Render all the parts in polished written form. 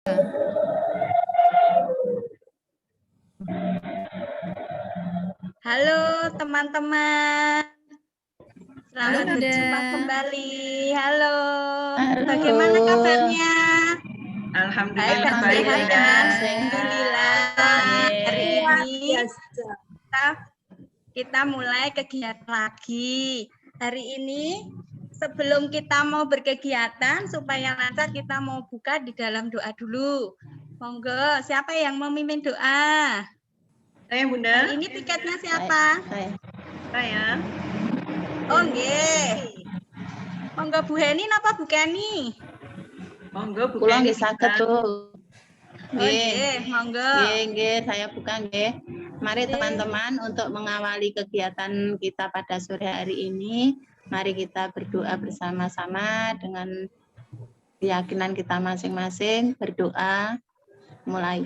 Halo teman-teman, selamat Halo, berjumpa Bunda. kembali. Halo, Halo. bagaimana kabarnya? Alhamdulillah baik baik, ya. Bunda. Alhamdulillah. Hari ini kita mulai kegiatan lagi. Hari ini sebelum kita mau berkegiatan supaya lancar kita mau buka di dalam doa dulu. Monggo, siapa yang memimpin doa? Saya Bunda. Hari ini tiketnya siapa? Saya. Oh nggih. Monggo Bu Heni napa Bu Keni? Monggo Bu Pulang Keni bisa bisa. tuh. Oh nggih, monggo. Nggih, saya buka nggih. Mari teman-teman untuk mengawali kegiatan kita pada sore hari ini, mari kita berdoa bersama-sama dengan keyakinan kita masing-masing. Berdoa, mulai.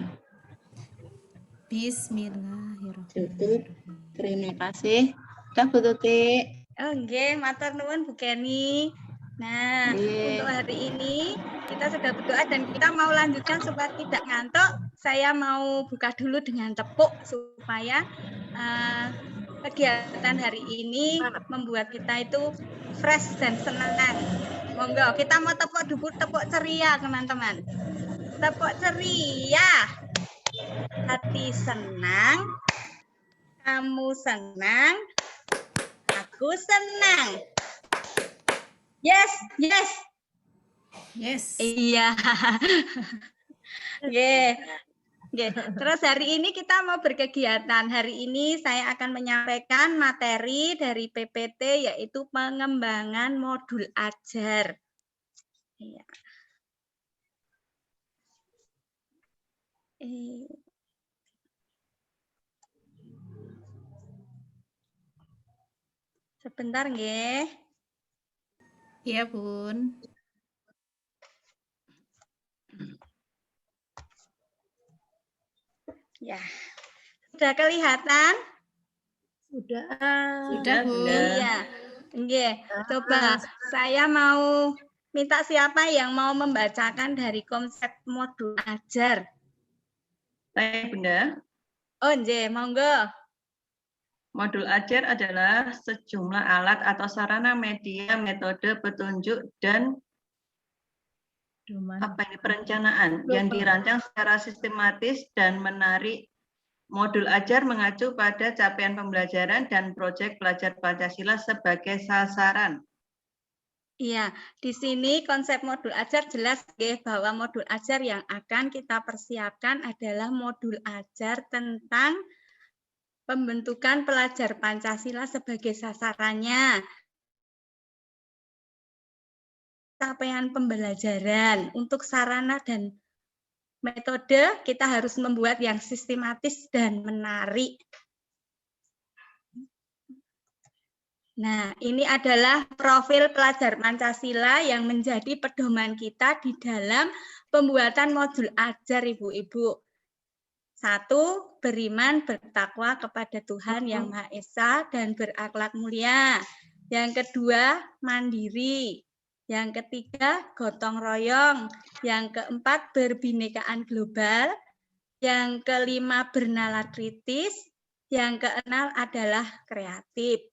Bismillahirrahmanirrahim. Terima kasih. Sudah Bu Tuti. Oh nggih, matur nuwun Bu Keni. Nah, Nggih. untuk hari ini kita sudah berdoa dan kita mau lanjutkan supaya tidak ngantuk. Saya mau buka dulu dengan tepuk supaya kegiatan hari ini membuat kita itu fresh dan senang. Monggo, kita mau tepuk ceria teman-teman. Tepuk ceria. Hati senang, kamu senang, aku senang. Yes, yes. Yes. Iya. Oke. Oke. Terus hari ini kita mau berkegiatan. Hari ini saya akan menyampaikan materi dari PPT yaitu pengembangan modul ajar. Iya. Sebentar nggih. Iya, Bun. Ya. Sudah kelihatan? Sudah, Bun. Iya. Nggih. Coba saya mau minta siapa yang mau membacakan dari konsep modul ajar. Saya Bunda. Oh nggih, monggo. Modul ajar adalah sejumlah alat atau sarana media, metode, petunjuk, dan perencanaan yang dirancang secara sistematis dan menarik. Modul ajar mengacu pada capaian pembelajaran dan proyek pelajar Pancasila sebagai sasaran. Iya, di sini konsep modul ajar jelas nggih bahwa modul ajar yang akan kita persiapkan adalah modul ajar tentang pembentukan pelajar Pancasila sebagai sasarannya. Capaian pembelajaran untuk sarana dan metode kita harus membuat yang sistematis dan menarik. Nah, ini adalah profil pelajar Pancasila yang menjadi pedoman kita di dalam pembuatan modul ajar, Ibu-ibu. 1. Beriman, bertakwa kepada Tuhan Yang Maha Esa dan berakhlak mulia. Yang kedua, mandiri. Yang ketiga, gotong royong. Yang keempat, berbinekaan global. Yang kelima, bernalar kritis. Yang keenam adalah kreatif.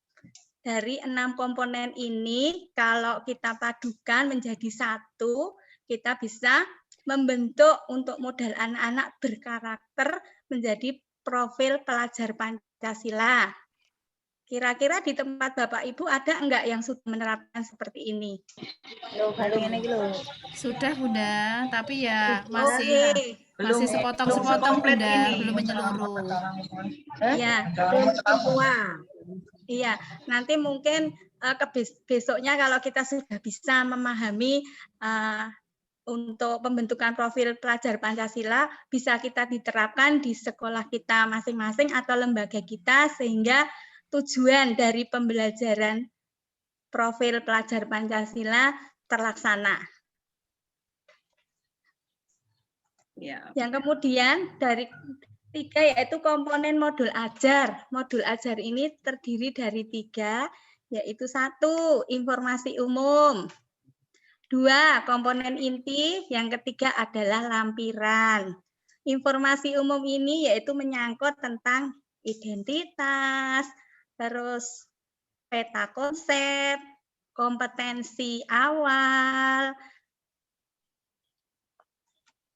Dari 6 komponen ini, kalau kita padukan menjadi satu, kita bisa membentuk untuk modal anak-anak berkarakter menjadi profil pelajar Pancasila. Kira-kira di tempat Bapak Ibu ada enggak yang sudah menerapkan seperti ini? Sudah, Bunda, tapi ya masih Belum sepotong-sepotong, komplit Bunda, ini. belum menyeluruh. Ya. Iya, nanti mungkin besoknya kalau kita sudah bisa memahami untuk pembentukan profil pelajar Pancasila bisa kita diterapkan di sekolah kita masing-masing atau lembaga kita sehingga tujuan dari pembelajaran profil pelajar Pancasila terlaksana. Ya. Yang kemudian dari 3 yaitu komponen modul ajar. Modul ajar ini terdiri dari 3, yaitu 1, informasi umum. 2, komponen inti. Yang ketiga adalah lampiran. Informasi umum ini yaitu menyangkut tentang identitas, terus peta konsep, kompetensi awal,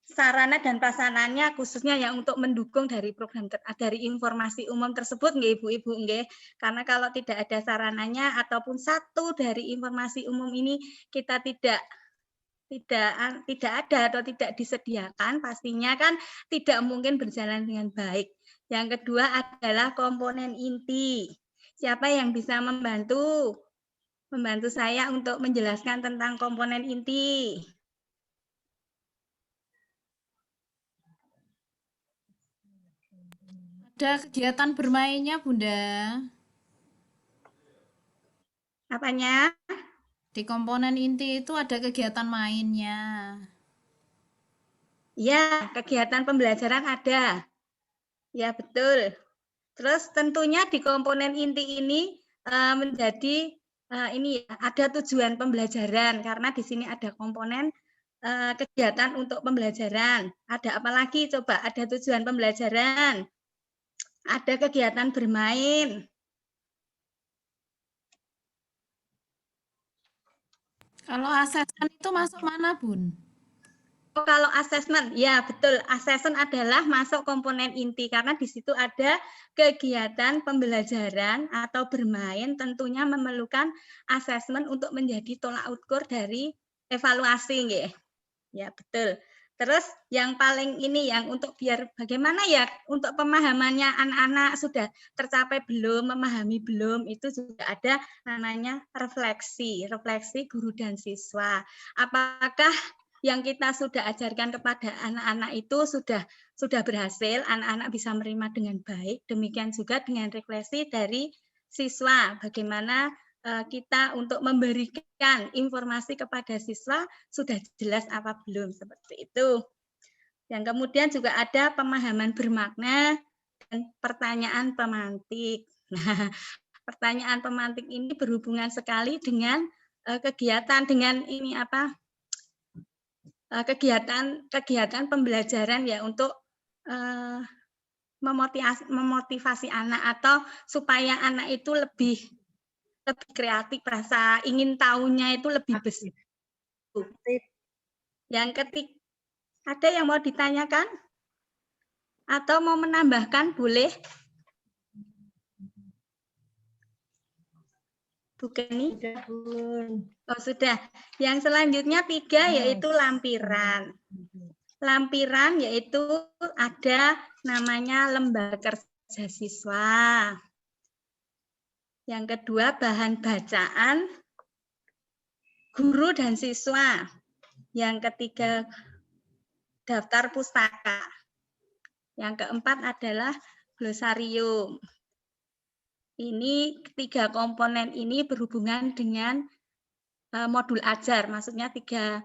sarana dan prasarananya khususnya yang untuk mendukung dari program dari informasi umum tersebut nggih Ibu-ibu nggih. Karena kalau tidak ada sarananya ataupun satu dari informasi umum ini kita tidak ada atau tidak disediakan, pastinya kan tidak mungkin berjalan dengan baik. Yang kedua adalah komponen inti. Siapa yang bisa membantu saya untuk menjelaskan tentang komponen inti? Ada kegiatan bermainnya, Bunda. Apanya? Di komponen inti itu ada kegiatan mainnya. Ya, kegiatan pembelajaran ada. Ya, betul. Terus tentunya di komponen inti ini menjadi ini ya, ada tujuan pembelajaran karena di sini ada komponen kegiatan untuk pembelajaran. Ada apa lagi coba? Ada tujuan pembelajaran. Ada kegiatan bermain. Kalau asesmen itu masuk mana, Bun? Oh, kalau asesmen, ya betul. Asesmen adalah masuk komponen inti karena di situ ada kegiatan pembelajaran atau bermain tentunya memerlukan asesmen untuk menjadi tolak ukur dari evaluasi, nggih. Ya, betul. Terus yang paling ini yang untuk biar bagaimana ya untuk pemahamannya anak-anak sudah tercapai belum, memahami belum, itu juga ada namanya refleksi guru dan siswa. Apakah yang kita sudah ajarkan kepada anak-anak itu sudah berhasil, anak-anak bisa menerima dengan baik, demikian juga dengan refleksi dari siswa, bagaimana kita untuk memberikan informasi kepada siswa sudah jelas apa belum, seperti itu. Yang kemudian juga ada pemahaman bermakna dan pertanyaan pemantik. Nah, pertanyaan pemantik ini berhubungan sekali dengan kegiatan dengan ini apa? Kegiatan pembelajaran ya untuk memotivasi anak atau supaya anak itu lebih kreatif, rasa ingin tahunya itu lebih besar. Yang ketiga, ada yang mau ditanyakan? Atau mau menambahkan, boleh? Bukan nih? Oh, sudah. Yang selanjutnya 3 yaitu lampiran. Lampiran yaitu ada namanya lembar kerja siswa. Yang kedua, bahan bacaan guru dan siswa. Yang ketiga, daftar pustaka. Yang keempat adalah glosarium. Ini 3 komponen ini berhubungan dengan modul ajar, maksudnya tiga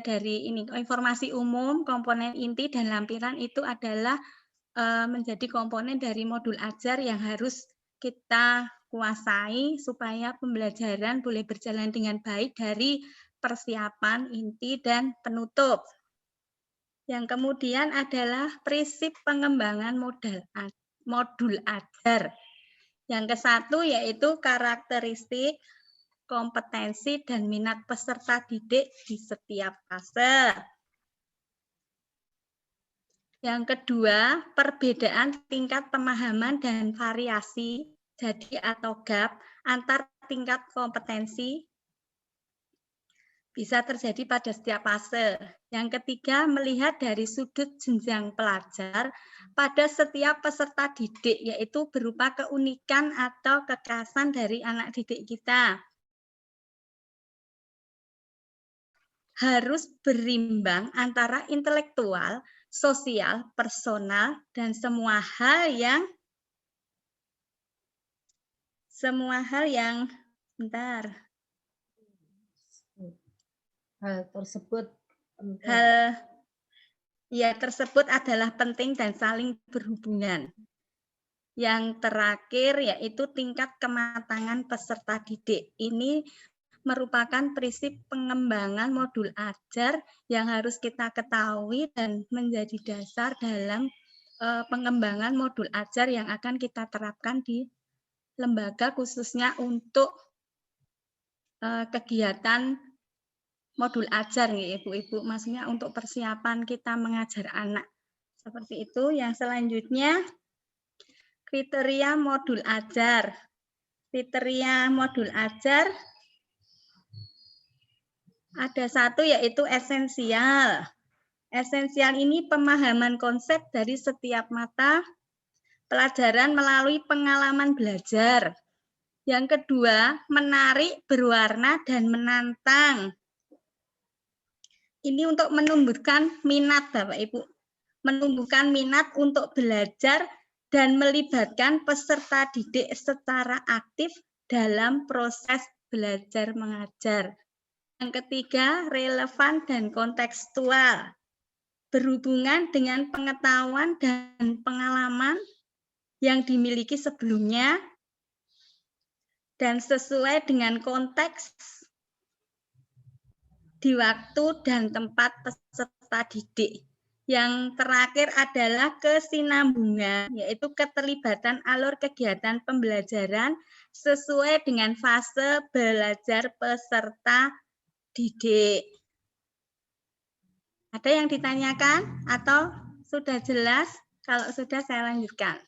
dari ini informasi umum, komponen inti dan lampiran itu adalah menjadi komponen dari modul ajar yang harus kita kuasai supaya pembelajaran boleh berjalan dengan baik dari persiapan, inti, dan penutup. Yang kemudian adalah prinsip pengembangan modul ajar. Yang ke-1 yaitu karakteristik, kompetensi, dan minat peserta didik di setiap fase. Yang kedua, perbedaan tingkat pemahaman dan variasi jadi atau gap antar tingkat kompetensi bisa terjadi pada setiap fase. Yang ketiga, melihat dari sudut jenjang pelajar pada setiap peserta didik, yaitu berupa keunikan atau kekhasan dari anak didik kita. Harus berimbang antara intelektual, sosial, personal, dan semua hal yang tersebut adalah penting dan saling berhubungan. Yang terakhir yaitu tingkat kematangan peserta didik. Ini merupakan prinsip pengembangan modul ajar yang harus kita ketahui dan menjadi dasar dalam pengembangan modul ajar yang akan kita terapkan di lembaga khususnya untuk kegiatan modul ajar ya Ibu-Ibu, maksudnya untuk persiapan kita mengajar anak. Seperti itu. Yang selanjutnya kriteria modul ajar. Kriteria modul ajar ada satu yaitu esensial. Esensial ini pemahaman konsep dari setiap mata pelajaran melalui pengalaman belajar. Yang kedua, menarik, berwarna, dan menantang. Ini untuk menumbuhkan minat, Bapak Ibu. Menumbuhkan minat untuk belajar dan melibatkan peserta didik secara aktif dalam proses belajar mengajar. Yang ketiga, relevan dan kontekstual. Berhubungan dengan pengetahuan dan pengalaman yang dimiliki sebelumnya dan sesuai dengan konteks di waktu dan tempat peserta didik. Yang terakhir adalah kesinambungan, yaitu keterlibatan alur kegiatan pembelajaran sesuai dengan fase belajar peserta didik. Ada yang ditanyakan atau sudah jelas? Kalau sudah saya lanjutkan.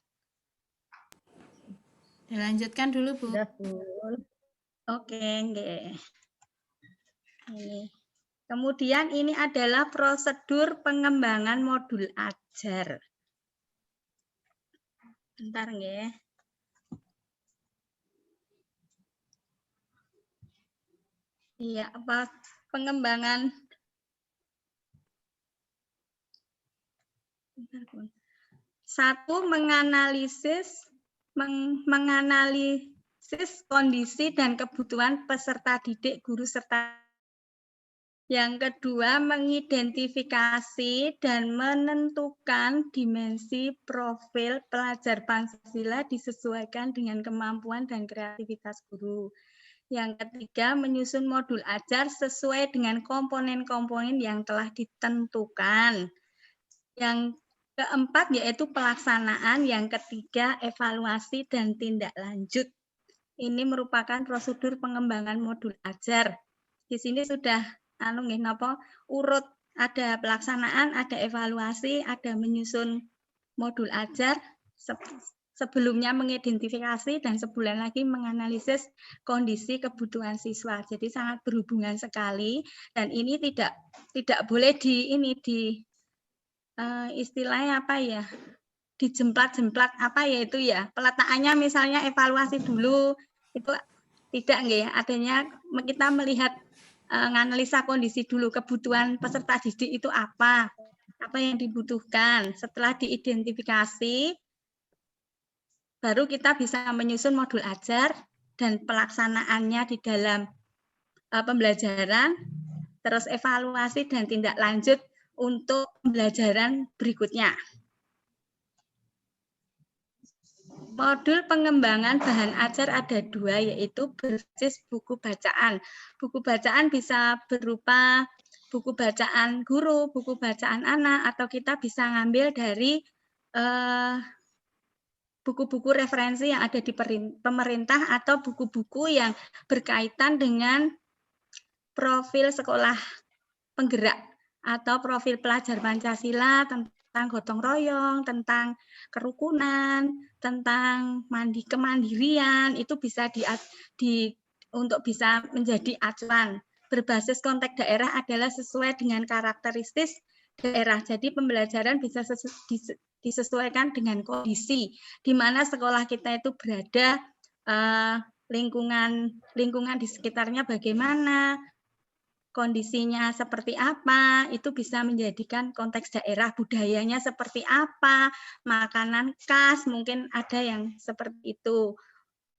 Dilanjutkan dulu, Bu. Oke, nggih. Ini. Kemudian ini adalah prosedur pengembangan modul ajar. Bentar nggih. Iya, apa pengembangan satu menganalisis kondisi dan kebutuhan peserta didik, guru serta. Yang kedua, mengidentifikasi dan menentukan dimensi profil pelajar Pancasila disesuaikan dengan kemampuan dan kreativitas guru. Yang ketiga, menyusun modul ajar sesuai dengan komponen-komponen yang telah ditentukan. Yang keempat, yaitu pelaksanaan. Yang ketiga, evaluasi dan tindak lanjut. Ini merupakan prosedur pengembangan modul ajar. Di sini sudah urut, ada pelaksanaan, ada evaluasi, ada menyusun modul ajar, sebelumnya mengidentifikasi dan sebulan lagi menganalisis kondisi kebutuhan siswa. Jadi sangat berhubungan sekali dan ini tidak boleh istilahnya apa ya? Dijemplat-jemplat apa ya itu ya? Peletakannya misalnya evaluasi dulu itu tidak nggih, adanya kita melihat menganalisa kondisi dulu, kebutuhan peserta didik itu apa yang dibutuhkan. Setelah diidentifikasi, baru kita bisa menyusun modul ajar dan pelaksanaannya di dalam pembelajaran, terus evaluasi dan tindak lanjut untuk pembelajaran berikutnya. Modul pengembangan bahan ajar ada dua, yaitu berbasis buku bacaan. Buku bacaan bisa berupa buku bacaan guru, buku bacaan anak, atau kita bisa ngambil dari buku-buku referensi yang ada di pemerintah atau buku-buku yang berkaitan dengan profil sekolah penggerak atau profil pelajar Pancasila, tentang gotong royong, tentang kerukunan, tentang kemandirian, itu bisa untuk bisa menjadi acuan. Berbasis konteks daerah adalah sesuai dengan karakteristik daerah. Jadi pembelajaran bisa disesuaikan dengan kondisi di mana sekolah kita itu berada, lingkungan di sekitarnya bagaimana, kondisinya seperti apa, itu bisa menjadikan konteks daerah, budayanya seperti apa, makanan khas, mungkin ada yang seperti itu.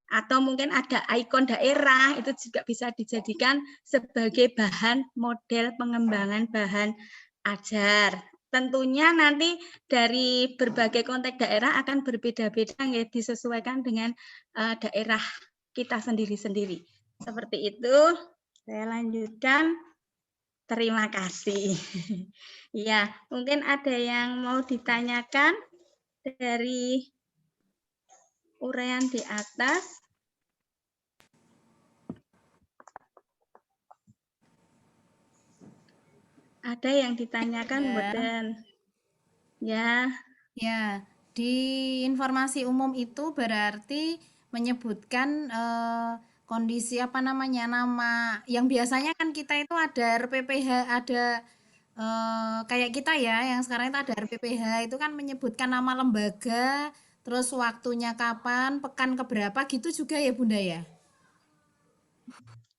Atau mungkin ada ikon daerah, itu juga bisa dijadikan sebagai bahan model pengembangan bahan ajar. Tentunya nanti dari berbagai konteks daerah akan berbeda-beda, ya, disesuaikan dengan daerah kita sendiri-sendiri. Seperti itu. Saya lanjutkan. Terima kasih. Ya, mungkin ada yang mau ditanyakan dari uraian di atas. Ada yang ditanyakan, Ya. mboten? Ya, Ya, di informasi umum itu berarti menyebutkan kondisi apa namanya, nama yang biasanya kan kita itu ada RPPH, ada kayak kita ya, yang sekarang itu ada RPPH itu kan menyebutkan nama lembaga, terus waktunya kapan, pekan keberapa gitu juga ya Bunda ya?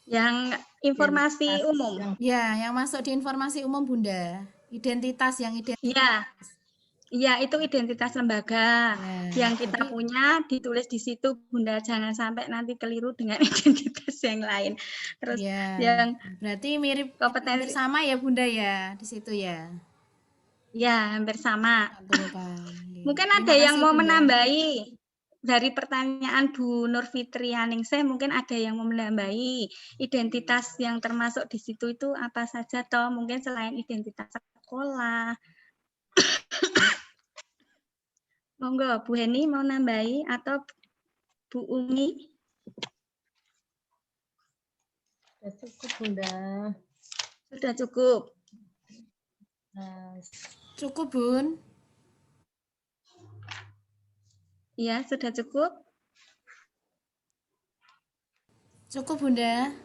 yang informasi umum. Ya, yang masuk di informasi umum Bunda, identitas yang identitas. Iya, itu identitas lembaga Ya, yang kita jadi punya ditulis di situ, Bunda. Jangan sampai nanti keliru dengan identitas yang lain. Terus ya, yang berarti mirip hampir kompetensi, sama ya Bunda ya di situ ya. ya hampir sama. Betul kan. Mungkin Terima ada yang kasih mau Bunda. menambahi dari pertanyaan Bu Nur Fitrianingsih, mungkin ada yang mau menambahi identitas yang termasuk di situ itu apa saja toh? Mungkin selain identitas sekolah. Monggo, Bu Heni mau nambahi atau Bu Umi? Cukup Bunda. Sudah cukup. Nah, Cukup Bun. Ya, sudah cukup. Cukup Bunda.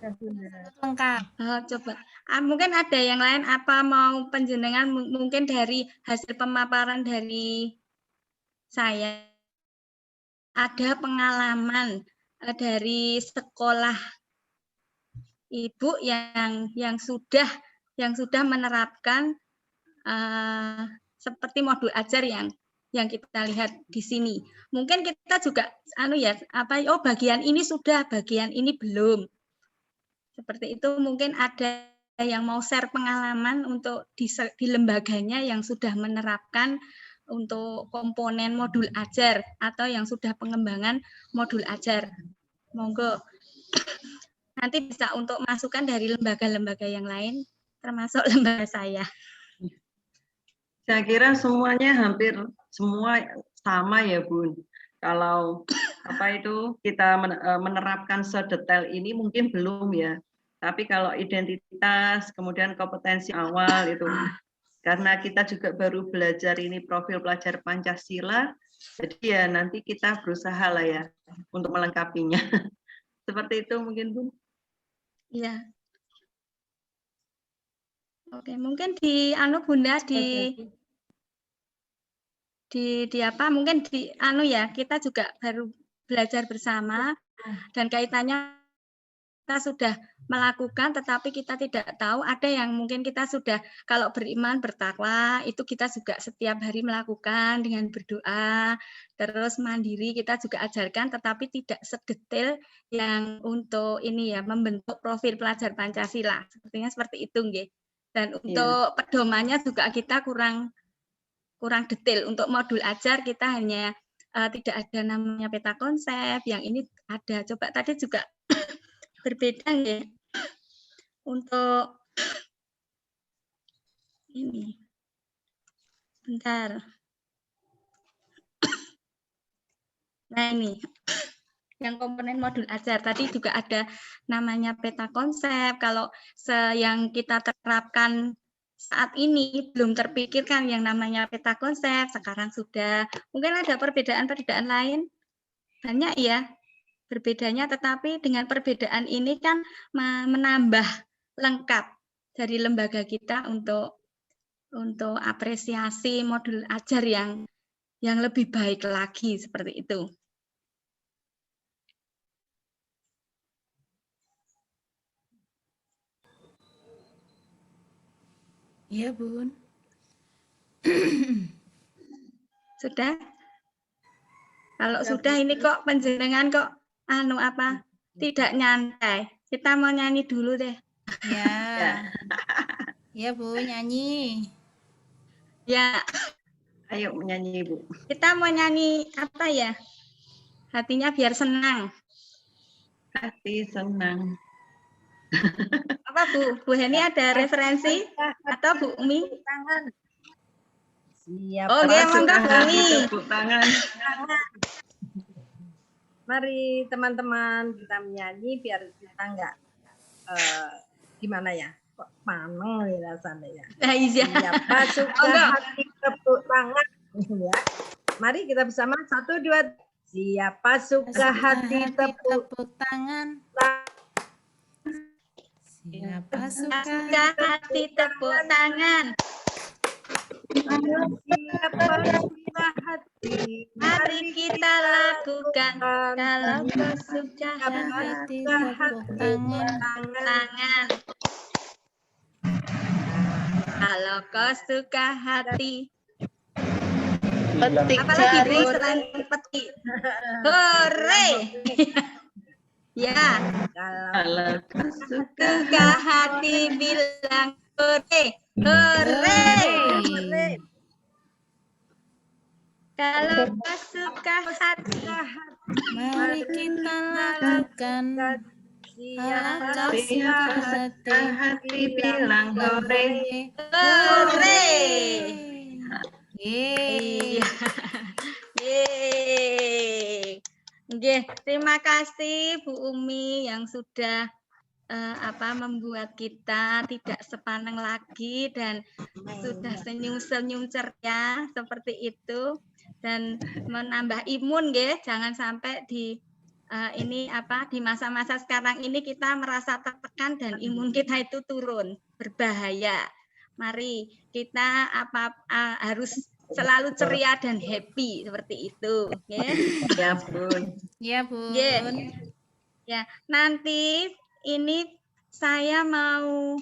Lengkap. Oh, coba. Mungkin ada yang lain apa mau penjenengan mungkin dari hasil pemaparan dari saya ada pengalaman dari sekolah Ibu yang sudah menerapkan seperti modul ajar yang kita lihat di sini. Mungkin kita juga bagian ini sudah, bagian ini belum. Seperti itu mungkin ada yang mau share pengalaman untuk di lembaganya yang sudah menerapkan untuk komponen modul ajar atau yang sudah pengembangan modul ajar. Monggo. Nanti bisa untuk masukan dari lembaga-lembaga yang lain, termasuk lembaga saya. Saya kira semuanya hampir semua sama ya Bun. Kalau kita menerapkan sedetail ini mungkin belum ya. Tapi kalau identitas, kemudian kompetensi awal itu, karena kita juga baru belajar ini profil pelajar Pancasila, jadi ya nanti kita berusaha lah ya untuk melengkapinya. Seperti itu mungkin Bun. Iya. Oke, mungkin di Bunda mungkin kita juga baru belajar bersama dan kaitannya kita sudah melakukan tetapi kita tidak tahu, ada yang mungkin kita sudah kalau beriman bertakwa itu kita juga setiap hari melakukan dengan berdoa, terus mandiri kita juga ajarkan tetapi tidak sedetail yang untuk ini ya membentuk profil pelajar Pancasila. Sepertinya seperti itu nggih. Dan untuk pedomannya juga kita kurang detail. Untuk modul ajar kita hanya tidak ada namanya peta konsep, yang ini ada. Coba tadi juga berbeda ya. Untuk ini. Bentar. Nah ini. Yang komponen modul ajar tadi juga ada namanya peta konsep. Kalau yang kita terapkan saat ini belum terpikirkan yang namanya peta konsep, sekarang sudah. Mungkin ada perbedaan-perbedaan lain. Banyak ya berbedanya, tetapi dengan perbedaan ini kan menambah lengkap dari lembaga kita untuk apresiasi modul ajar yang lebih baik lagi seperti itu. Iya, Bun. Sudah? Kalau sudah ini kok penjenengan kok tidak nyantai. Kita mau nyanyi dulu deh. Ya. Ya, Bu, nyanyi. Ya. Ayo menyanyi, Bu. Kita mau nyanyi apa ya? Hatinya biar senang. Hati senang. Apa Bu Heni ada referensi atau Bu Umi? Tangan. Siap. Oh, nggih, monggo Bu Umi. Tepuk tangan. Mari teman-teman kita menyanyi biar kita nggak gimana ya? Kok maneng ya rasanya ya. Nah, iya. Siap, masuk ke hati, tepuk tangan. Ya. Mari kita bersama 1, 2. Siapa suka hati tepuk tangan. Siapa Suka suka hati tepuk tangan. Siapa suka hati, Mari kita lakukan. Kalau kau suka hati hati tepuk tangan. tangan. Kalau kau suka hati. Petik Apalagi Bu jari. selain petik? Hore. Ya. Kalau kau suka Suka hati bilang hore. Hore. Kalau kau suka hati. Mari kita lakukan. Kalau suka hati bilang hore. Hore. Yeay. Yeay. Nggih, terima kasih Bu Umi yang sudah membuat kita tidak sepaneng lagi dan sudah senyum-senyum ceria seperti itu dan menambah imun nggih, jangan sampai di di masa-masa sekarang ini kita merasa tertekan dan imun kita itu turun, berbahaya. Mari kita harus selalu ceria dan happy seperti itu, ya. Ya Bun. Ya Bun. Ya, nanti ini saya mau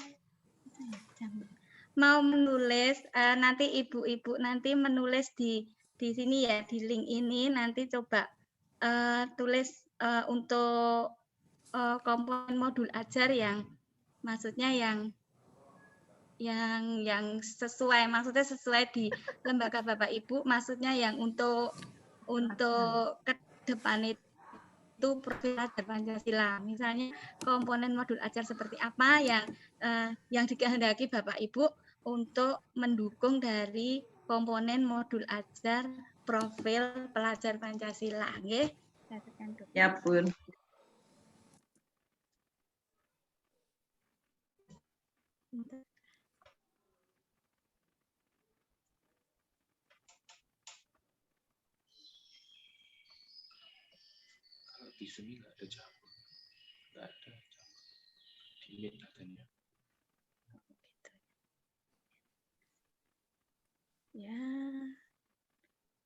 menulis nanti ibu-ibu nanti menulis di sini ya, di link ini nanti coba tulis untuk komponen modul ajar yang maksudnya yang sesuai, maksudnya sesuai di lembaga Bapak Ibu, maksudnya yang untuk ke depan itu profil ajar Pancasila. Misalnya komponen modul ajar seperti apa yang dikehendaki Bapak Ibu untuk mendukung dari komponen modul ajar profil pelajar Pancasila, nggih. Ya Bun. Di sini nggak ada jamur, nggak ada jamur. Dingin katanya. Ya,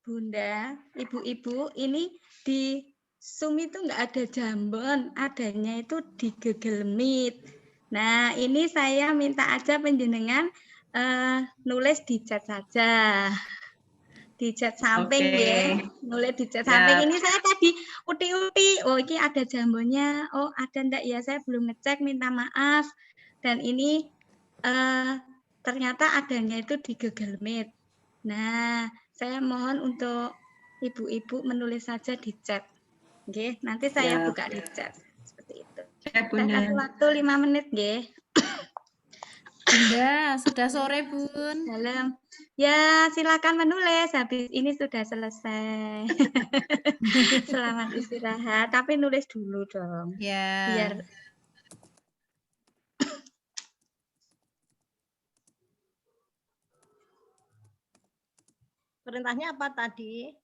Bunda, ibu-ibu, ini di Zoom itu nggak ada jambon, adanya itu di Google Meet. Nah, ini saya minta aja penjenengan nulis di chat saja. Di chat samping ya, nulis di chat samping. Ini saya tadi uti-uti, oh ini ada jambonnya, oh ada enggak ya, saya belum ngecek, minta maaf. Dan ini ternyata adanya itu di Google Meet. Nah, saya mohon untuk ibu-ibu menulis saja di chat. Oke, nanti saya buka di chat. Seperti itu. Saya kasih waktu 5 menit, nggih. Bunda, sudah sore, Bun. Dalam. Ya, silakan menulis. Habis ini sudah selesai. Selamat istirahat. Tapi nulis dulu dong. Ya. Biar perintahnya apa tadi?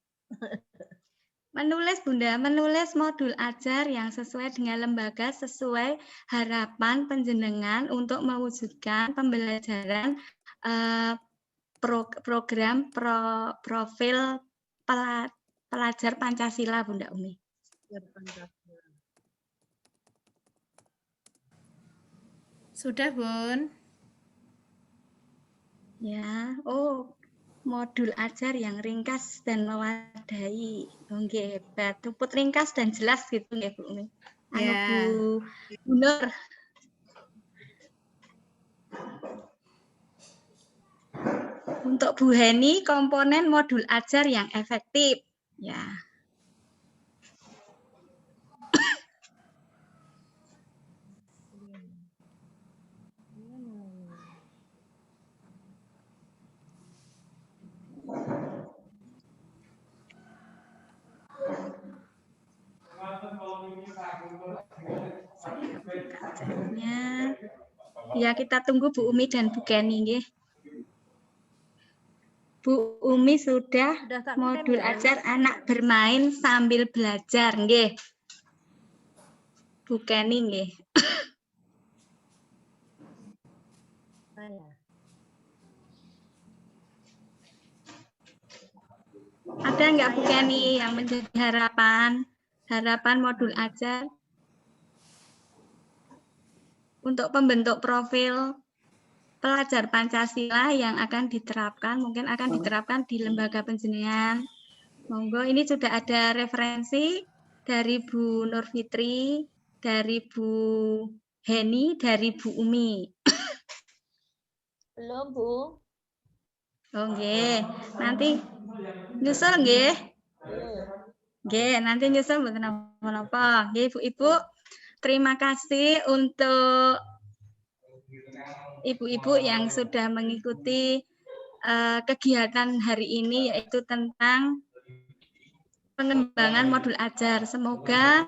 menulis, Bunda, menulis modul ajar yang sesuai dengan lembaga, sesuai harapan penjenengan untuk mewujudkan pembelajaran program profil pelajar Pancasila, Bunda Umi. Sudah, Bun. Ya, oh, modul ajar yang ringkas dan mewadai. Nggih, hebat. Luput ringkas dan jelas gitu nggih, Bu Umi. Bu Nur. Untuk Bu Heni, komponen modul ajar yang efektif. Ya. Ya, kita tunggu Bu Umi dan Bu Kenny nggih. Bu Umi sudah Sudah tak modul ngetem ya? ajar anak bermain sambil belajar nggih. Bu Kenny nggih. Saya. Ada nggak Bu Kenny yang menjadi harapan modul ajar untuk pembentuk profil pelajar Pancasila yang akan diterapkan, mungkin akan diterapkan di lembaga penjenengan. Monggo, ini sudah ada referensi dari Bu Nur Fitri, dari Bu Heni, dari Bu Umi. Belum, Bu. Oh nggih, nanti nyusul nggih. Nggih, nanti nyusul mboten napa-napa. Nggih, Ibu-ibu, terima kasih untuk ibu-ibu yang sudah mengikuti kegiatan hari ini, yaitu tentang pengembangan modul ajar. Semoga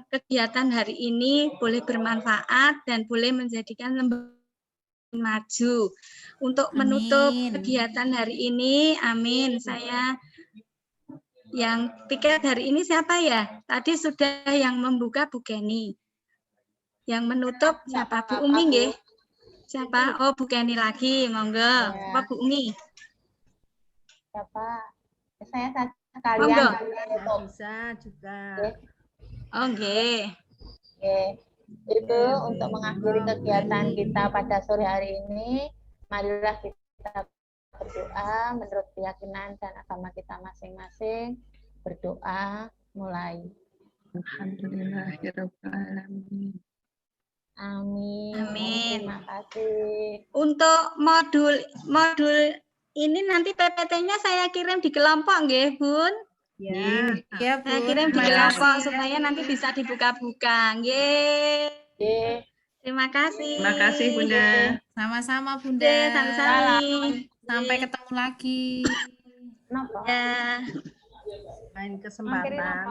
kegiatan hari ini boleh bermanfaat dan boleh menjadikan lembaga maju. Untuk menutup Amin. kegiatan hari ini, amin. Saya yang tiket hari ini siapa ya? Tadi sudah yang membuka Bu Kenny. Yang menutup siapa? Bu Umi nggih? Siapa? Oh, Bu Kenny lagi, monggo. Apa Bu Umi? Siapa? Saya Monggo. sekalian. Ya, bisa juga. Oh, nggih. Oke. Itu untuk mengakhiri kegiatan kita pada sore hari ini, marilah kita berdoa menurut keyakinan dan agama kita masing-masing. Berdoa mulai. Alhamdulillahirrahmanirrahim. Amin. Amin. Terima kasih. Untuk modul ini nanti PPT-nya saya kirim di kelompok nggih, Bun. Ya. Ya, Saya Bu. kirim di Terima kelompok kasih. supaya nanti bisa dibuka-buka. Nggih. Oke. Terima kasih. Terima kasih Bunda. Sama-sama, Bunda. Nggih, sami-sami. Sampai ketemu lagi. Kenapa? Ya. Lain Akhirin apa? kesempatan.